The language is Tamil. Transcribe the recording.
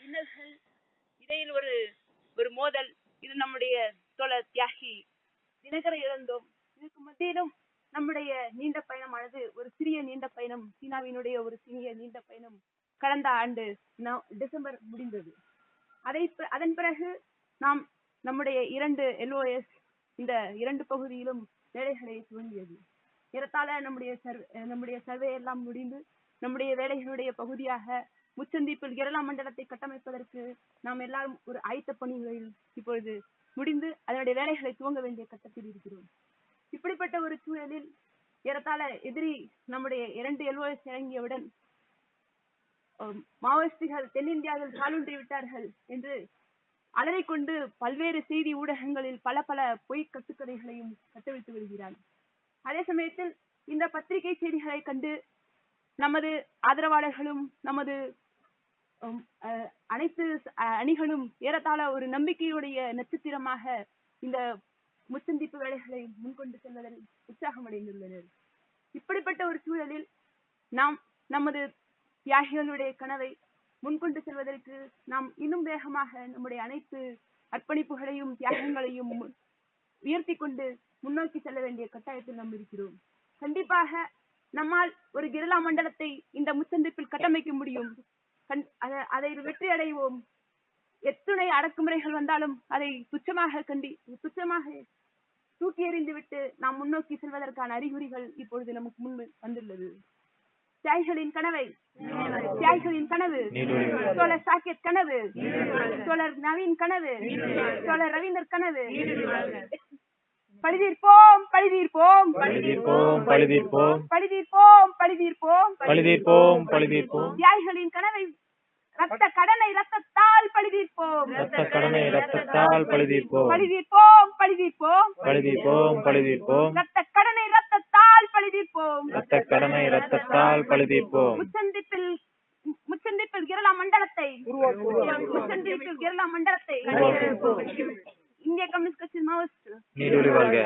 இன்னல்கள், இடையில் ஒரு ஒரு மோதல், இது நம்முடைய தோழர் தியாகி தினகரை இழந்தோம். இதுக்கு மத்தியிலும் நம்முடைய நீண்ட பயணமானது ஒரு சிறிய நீண்ட பயணம், சீனாவினுடைய ஒரு சிறிய நீண்ட பயணம் கடந்த ஆண்டு டிசம்பர் முடிந்தது. அதன் பிறகு நாம் நம்முடைய 2 LOS இந்த 2 பகுதியிலும் வேலைகளை துவங்கியது. ஏறத்தாழ நம்முடைய சர்வே எல்லாம் முடிந்து நம்முடைய வேலைகளுடைய பகுதியாக முச்சந்திப்பில் கேரளா மண்டலத்தை கட்டமைப்பதற்கு நாம் எல்லாரும் ஒரு ஆயத்த பணிகளில் இப்பொழுது முடிந்து அதனுடைய வேலைகளை துவங்க வேண்டிய கட்டத்தில் இருக்கிறோம். இப்படிப்பட்ட ஒரு சூழலில் ஏறத்தாழ எதிரி நம்முடைய 2 LOS இறங்கியவுடன் மாவோயிஸ்டுகள் தென்னிந்தியாவில் காலூன்றி விட்டார்கள் என்று அலறிக்கொண்டு பல்வேறு செய்தி ஊடகங்களில் பல பல பொய் கட்டுக்கதைகளையும் கட்டவிழ்த்து வருகிறார். அதே சமயத்தில் இந்த பத்திரிகை செய்திகளை கண்டு நமது ஆதரவாளர்களும் நமது அனைத்து அணிகளும் ஏறத்தாழ ஒரு நம்பிக்கையுடைய நட்சத்திரமாக இந்த முச்சந்திப்பு வேலைகளை முன்கொண்டு செல்வதில் உற்சாகம் அடைந்துள்ளனர். இப்படிப்பட்ட ஒரு சூழலில் நாம் நமது தியாகிகளுடைய கனவை முன்கொண்டு செல்வதற்கு நாம் இன்னும் வேகமாக நம்முடைய அனைத்து அர்ப்பணிப்புகளையும் தியாகங்களையும் உயர்த்தி கொண்டு முன்னோக்கி செல்ல வேண்டிய கட்டாயத்தில் நாம் இருக்கிறோம். கண்டிப்பாக நம்மால் ஒரு கேரளா மண்டலத்தை இந்த முச்சந்திப்பில் கட்டமைக்க முடியும். அதை வெற்றி அடைவோம். எத்தனை அடக்குமுறைகள் வந்தாலும் அதை துச்சமாக தூக்கி எறிந்துவிட்டு நாம் முன்னோக்கி செல்வதற்கான அறிகுறிகள் இப்பொழுது நமக்கு முன் வந்துள்ளது. தியாகிகளின் கனவு, தோழர் சாக்கெட் கனவு, தோழர் நவீன் கனவு, தோழர் ரவீந்தர் கனவு. பழிதீர்ப்போம், பழிதீர்ப்போம், பழிதீர்ப்போம், பழிதீர்ப்போம், பழிதீர்ப்போம், பழிதீர்ப்போம், பழிதீர்ப்போம், பழிதீர்ப்போம். தியாகிகளின் கனவை ரத்த கடனை ரத்தத்தால் பழிதீர்ப்போம், ரத்த கடனை ரத்தத்தால் பழிதீர்ப்போம், பழிதீர்ப்போம், பழிதீர்ப்போம், பழிதீர்ப்போம், பழிதீர்ப்போம். ரத்த கடனை ரத்தத்தால் பழிதீர்ப்போம், ரத்த கடனை ரத்தத்தால் பழிதீர்ப்போம். முச்சந்திப்பில் கேரளா மண்டலத்தை முச்சந்திப்பில் கேரளா மண்டலத்தை இந்திய கம்யூனிஸ்ட் கட்சி மாவோயிஸ்ட் நீடூழி வாழ்க.